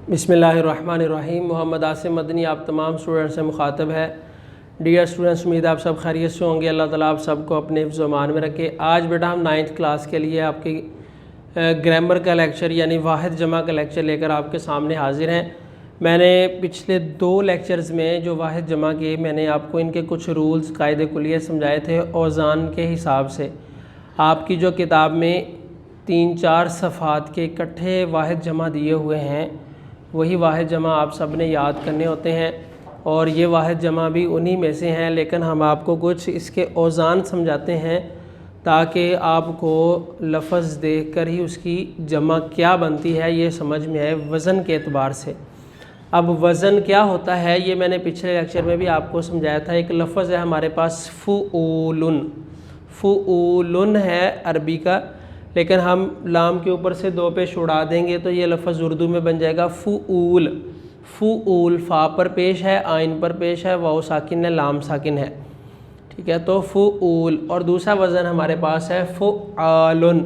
بسم اللہ الرحمن الرحیم۔ محمد عاصم مدنی آپ تمام اسٹوڈنٹ سے مخاطب ہے۔ ڈیئر اسٹوڈنٹس، امید آپ سب خیریت سے ہوں گے۔ اللہ تعالیٰ آپ سب کو اپنے حفظ و امان میں رکھے۔ آج بیٹا ہم 9th کلاس کے لیے آپ کی گرامر کا لیکچر یعنی واحد جمع کا لیکچر لے کر آپ کے سامنے حاضر ہیں۔ میں نے پچھلے 2 لیکچرز میں جو واحد جمع کیے، میں نے آپ کو ان کے کچھ رولز قاعدے کلیہ سمجھائے تھے اوزان کے حساب سے۔ آپ کی جو کتاب میں 3-4 صفحات کے اکٹھے واحد جمع دیے ہوئے ہیں، وہی واحد جمع آپ سب نے یاد کرنے ہوتے ہیں، اور یہ واحد جمع بھی انہی میں سے ہیں، لیکن ہم آپ کو کچھ اس کے اوزان سمجھاتے ہیں تاکہ آپ کو لفظ دیکھ کر ہی اس کی جمع کیا بنتی ہے یہ سمجھ میں آئے وزن کے اعتبار سے۔ اب وزن کیا ہوتا ہے یہ میں نے پچھلے لیکچر میں بھی آپ کو سمجھایا تھا۔ ایک لفظ ہے ہمارے پاس فعولن، فعولن ہے عربی کا، لیکن ہم لام کے اوپر سے 2 پیش اڑا دیں گے تو یہ لفظ اردو میں بن جائے گا فعول۔ فعول فا پر پیش ہے، آئین پر پیش ہے، واو ساکن ہے، لام ساکن ہے، ٹھیک ہے، تو فعول۔ اور دوسرا وزن ہمارے پاس ہے فعالن،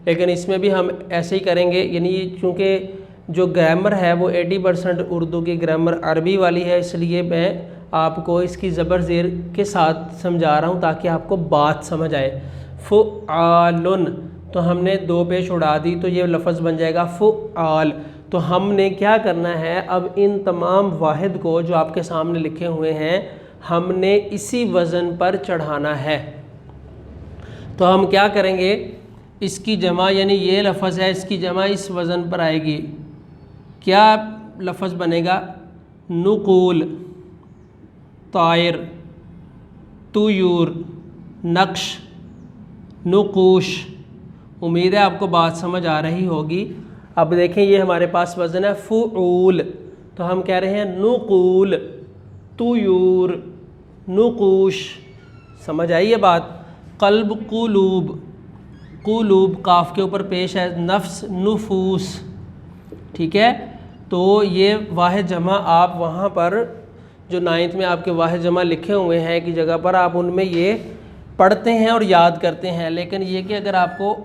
لیکن اس میں بھی ہم ایسے ہی کریں گے، یعنی چونکہ جو گرامر ہے وہ 80% اردو کی گرامر عربی والی ہے، اس لیے میں آپ کو اس کی زبر زیر کے ساتھ سمجھا رہا ہوں تاکہ آپ کو بات سمجھ آئے۔ فعالن تو ہم نے 2 پیش اڑا دی تو یہ لفظ بن جائے گا فعال۔ تو ہم نے کیا کرنا ہے، اب ان تمام واحد کو جو آپ کے سامنے لکھے ہوئے ہیں ہم نے اسی وزن پر چڑھانا ہے۔ تو ہم کیا کریں گے، اس کی جمع یعنی یہ لفظ ہے، اس کی جمع اس وزن پر آئے گی۔ کیا لفظ بنے گا؟ نقول، طائر، طیور، نقش، نقوش۔ امید ہے آپ کو بات سمجھ آ رہی ہوگی۔ اب دیکھیں یہ ہمارے پاس وزن ہے فعول، تو ہم کہہ رہے ہیں نقول، طیور، نقوش۔ سمجھ آئی یہ بات؟ قلب، قلوب، قلوب قاف کے اوپر پیش ہے، نفس، نفوس، ٹھیک ہے۔ تو یہ واحد جمع آپ وہاں پر جو 9th میں آپ کے واحد جمع لکھے ہوئے ہیں کی جگہ پر آپ ان میں یہ پڑھتے ہیں اور یاد کرتے ہیں، لیکن یہ کہ اگر آپ کو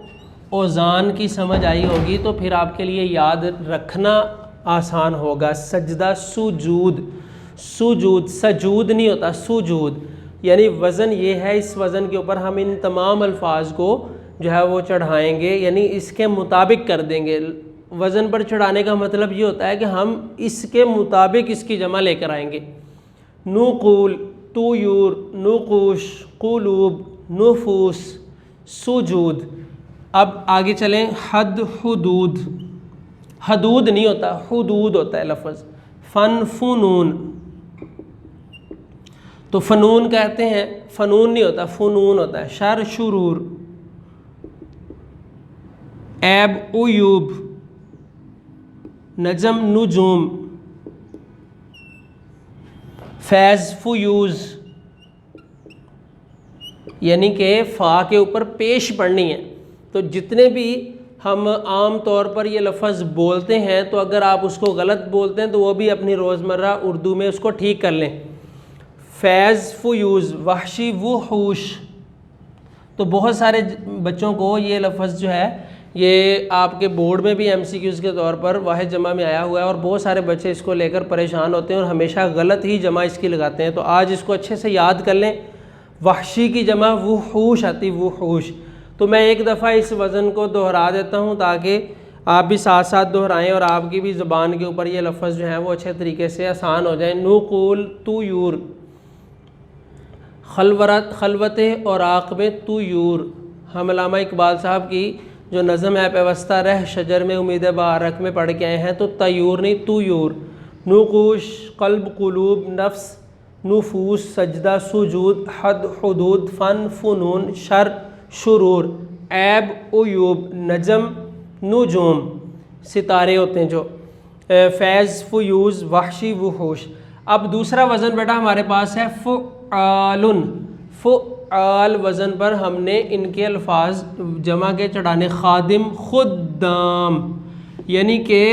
اوزان کی سمجھ آئی ہوگی تو پھر آپ کے لیے یاد رکھنا آسان ہوگا۔ سجدہ، سجود، سجود، سجود نہیں ہوتا، سجود، یعنی وزن یہ ہے، اس وزن کے اوپر ہم ان تمام الفاظ کو جو ہے وہ چڑھائیں گے، یعنی اس کے مطابق کر دیں گے۔ وزن پر چڑھانے کا مطلب یہ ہوتا ہے کہ ہم اس کے مطابق اس کی جمع لے کر آئیں گے۔ نقول، طیور، نقوش، قلوب، نفوس، سجود۔ اب آگے چلیں، حد، حدود۔ حدود نہیں ہوتا، حدود ہوتا ہے لفظ۔ فن، فنون، تو فنون کہتے ہیں، فنون نہیں ہوتا، فنون ہوتا ہے۔ شر، شرور، عیب، عیوب، نجم، نجوم، فیض، فیوز، یعنی کہ فا کے اوپر پیش پڑھنی ہے۔ تو جتنے بھی ہم عام طور پر یہ لفظ بولتے ہیں تو اگر آپ اس کو غلط بولتے ہیں تو وہ بھی اپنی روزمرہ اردو میں اس کو ٹھیک کر لیں۔ فیض، فیوز، وحشی، وحوش۔ تو بہت سارے بچوں کو یہ لفظ جو ہے یہ آپ کے بورڈ میں بھی MCQs کے طور پر واحد جمع میں آیا ہوا ہے، اور بہت سارے بچے اس کو لے کر پریشان ہوتے ہیں اور ہمیشہ غلط ہی جمع اس کی لگاتے ہیں۔ تو آج اس کو اچھے سے یاد کر لیں۔ وحشی کی جمع وحوش آتی، وحوش۔ تو میں ایک دفعہ اس وزن کو دہرا دیتا ہوں تاکہ آپ بھی ساتھ ساتھ دہرائیں اور آپ کی بھی زبان کے اوپر یہ لفظ جو ہیں وہ اچھے طریقے سے آسان ہو جائیں۔ نقول، طیور، خلوت اور عاقب طیور۔ ہم علامہ اقبال صاحب کی جو نظم ہے پیوستہ رہ شجر میں امید بہارک میں پڑھ کے آئے ہیں، تو طیور نہیں، طیور۔ نقوش، قلب، قلوب، نفس، نفوس، سجدہ، سجود، حد، حدود، فن، فنون، شر، شرور، عیب، عیوب، نجم، نجوم، ستارے ہوتے ہیں جو، فیض، فیوز، وحشی، وحوش۔ اب دوسرا وزن بیٹا ہمارے پاس ہے فعالن۔ فعال وزن پر ہم نے ان کے الفاظ جمع کے چڑھانے، خادم، خدام، یعنی کہ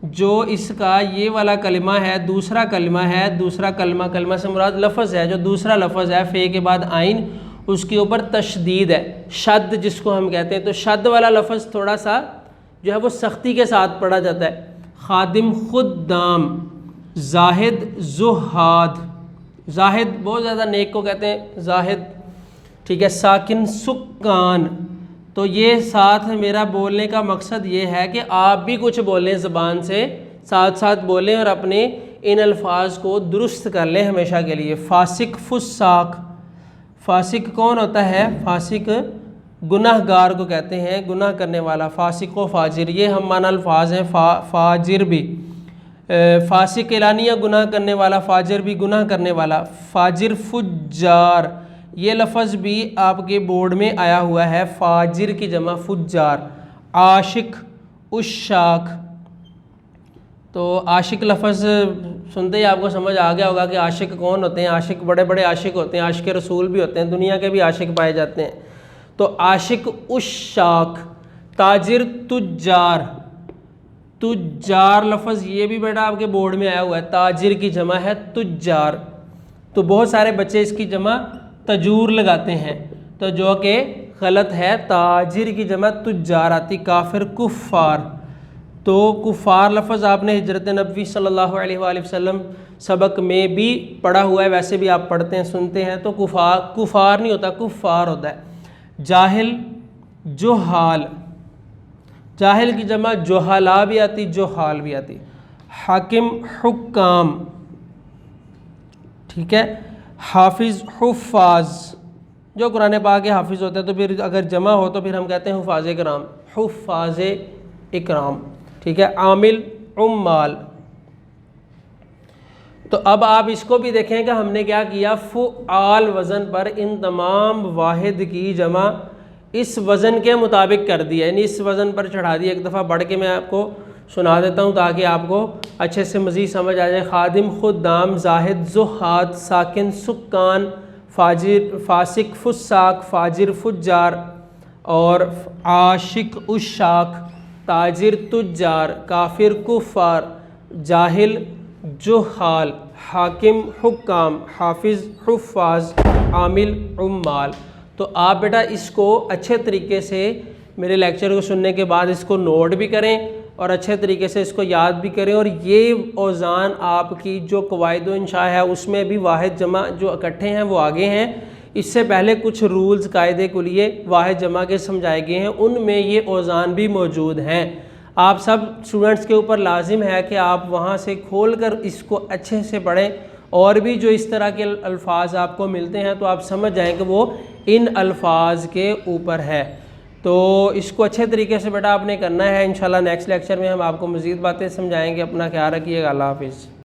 جو اس کا یہ والا کلمہ ہے، دوسرا کلمہ ہے، دوسرا کلمہ، کلمہ سے مراد لفظ ہے، جو دوسرا لفظ ہے فے کے بعد آئین، اس کے اوپر تشدید ہے، شد جس کو ہم کہتے ہیں۔ تو شد والا لفظ تھوڑا سا جو ہے وہ سختی کے ساتھ پڑھا جاتا ہے۔ خادم خدام، زاہد زہاد، زاہد بہت زیادہ نیک کو کہتے ہیں زاہد، ٹھیک ہے. ساکن سکان. تو یہ ساتھ میرا بولنے کا مقصد یہ ہے کہ آپ بھی کچھ بولیں، زبان سے ساتھ ساتھ بولیں اور اپنے ان الفاظ کو درست کر لیں ہمیشہ کے لیے. فاسق فساق. فاسق کون ہوتا ہے؟ فاسق گناہ گار کو کہتے ہیں، گناہ کرنے والا. فاسق و فاجر یہ ہم معنی الفاظ ہیں. فاجر بھی فاسق اعلانیہ گناہ کرنے والا، فاجر بھی گناہ کرنے والا. فاجر فجار یہ لفظ بھی آپ کے بورڈ میں آیا ہوا ہے، فاجر کی جمع فجار. عاشق عشاق. تو عاشق لفظ سنتے ہی آپ کو سمجھ آ گیا ہوگا کہ عاشق کون ہوتے ہیں. عاشق بڑے بڑے عاشق ہوتے ہیں، عاشق رسول بھی ہوتے ہیں، دنیا کے بھی عاشق پائے جاتے ہیں. تو عاشق عشاق. تاجر تجار. تجار لفظ یہ بھی بیٹا آپ کے بورڈ میں آیا ہوا ہے، تاجر کی جمع ہے تجار. تو بہت سارے بچے اس کی جمع تجور لگاتے ہیں، تو جو کہ غلط ہے. تاجر کی جمع تجار آتی. کافر کفار. تو کفار لفظ آپ نے ہجرت نبوی صلی اللہ علیہ وآلہ وسلم سبق میں بھی پڑھا ہوا ہے، ویسے بھی آپ پڑھتے ہیں سنتے ہیں. تو کفار نہیں ہوتا، کفار ہوتا ہے. جاہل جہال. جاہل کی جمع جہلا بھی آتی، جہال بھی آتی. حاکم حکام، ٹھیک ہے. حافظ حفاظ. جو قرآن پاک کے حافظ ہوتے ہیں تو پھر اگر جمع ہو تو پھر ہم کہتے ہیں حفاظ کرام، حفاظ اکرام، ٹھیک ہے. عامل عمال. تو اب آپ اس کو بھی دیکھیں کہ ہم نے کیا کیا، فعال وزن پر ان تمام واحد کی جمع اس وزن کے مطابق کر دیا، یعنی اس وزن پر چڑھا دیا. ایک دفعہ پڑھ کے میں آپ کو سنا دیتا ہوں تاکہ آپ کو اچھے سے مزید سمجھ آ جائے. خادم خدام، زاہد زہاد، ساکن سکان، فاجر فاسق فساق، فاجر فجار، اور عاشق عشاق، تاجر تجار، کافر کفار، جاہل جہال، حاکم حکام، حافظ حفاظ، عامل عمال. تو آپ بیٹا اس کو اچھے طریقے سے میرے لیکچر کو سننے کے بعد اس کو نوٹ بھی کریں اور اچھے طریقے سے اس کو یاد بھی کریں. اور یہ اوزان آپ کی جو قواعد و انشاء ہے اس میں بھی واحد جمع جو اکٹھے ہیں وہ آگے ہیں. اس سے پہلے کچھ رولز قاعدے کے لیے واحد جمع کے سمجھائے گئے ہیں، ان میں یہ اوزان بھی موجود ہیں. آپ سب اسٹوڈنٹس کے اوپر لازم ہے کہ آپ وہاں سے کھول کر اس کو اچھے سے پڑھیں، اور بھی جو اس طرح کے الفاظ آپ کو ملتے ہیں تو آپ سمجھ جائیں کہ وہ ان الفاظ کے اوپر ہے. تو اس کو اچھے طریقے سے بیٹا آپ نے کرنا ہے. انشاءاللہ نیکسٹ لیکچر میں ہم آپ کو مزید باتیں سمجھائیں گے. اپنا خیال رکھیے گا. اللہ حافظ.